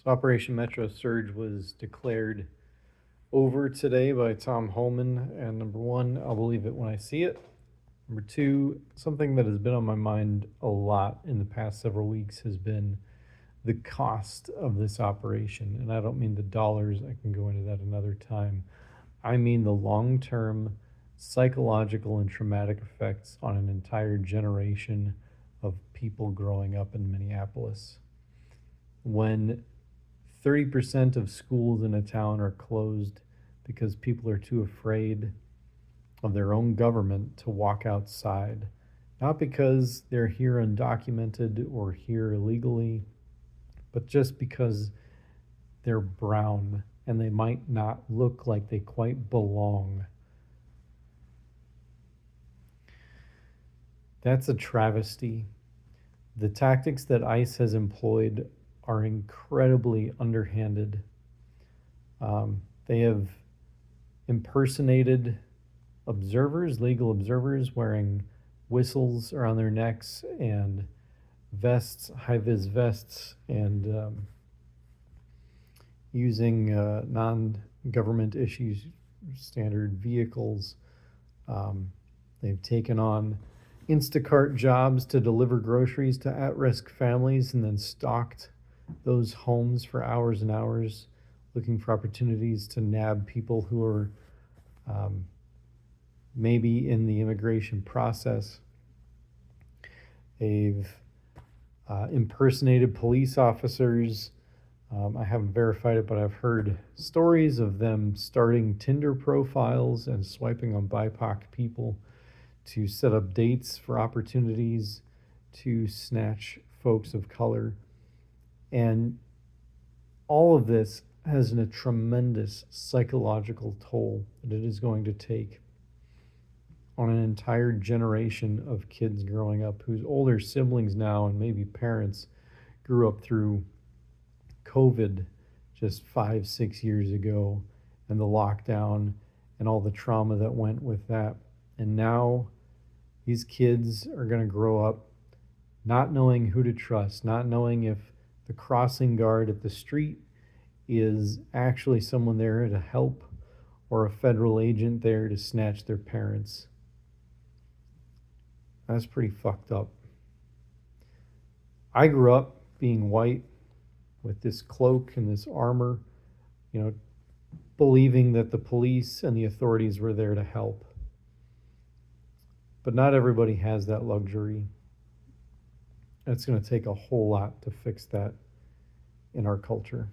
So Operation Metro Surge was declared over today by Tom Holman. And number one, I'll believe it when I see it. Number two, something that has been on my mind a lot in the past several weeks has been the cost of this operation. And I don't mean the dollars, I can go into that another time. I mean the long term psychological and traumatic effects on an entire generation of people growing up in Minneapolis. When 30% of schools in a town are closed because people are too afraid of their own government to walk outside, not because they're here undocumented or here illegally, but just because they're brown and they might not look like they quite belong. That's a travesty. The tactics that ICE has employed are incredibly underhanded. They have impersonated observers, legal observers, wearing whistles around their necks and vests, high vis vests, and using non government issues standard vehicles. They've taken on Instacart jobs to deliver groceries to at risk families and then stalked those homes for hours and hours looking for opportunities to nab people who are um, maybe in the immigration process. They've impersonated police officers. I haven't verified it, but I've heard stories of them starting Tinder profiles and swiping on BIPOC people to set up dates for opportunities to snatch folks of color. And all of this has a tremendous psychological toll that it is going to take on an entire generation of kids growing up whose older siblings now and maybe parents grew up through COVID just 5, 6 years ago and the lockdown and all the trauma that went with that. And now these kids are going to grow up not knowing who to trust, not knowing if the crossing guard at the street is actually someone there to help or a federal agent there to snatch their parents. That's pretty fucked up. I grew up being white with this cloak and this armor, you know, believing that the police and the authorities were there to help. But not everybody has that luxury. It's going to take a whole lot to fix that in our culture.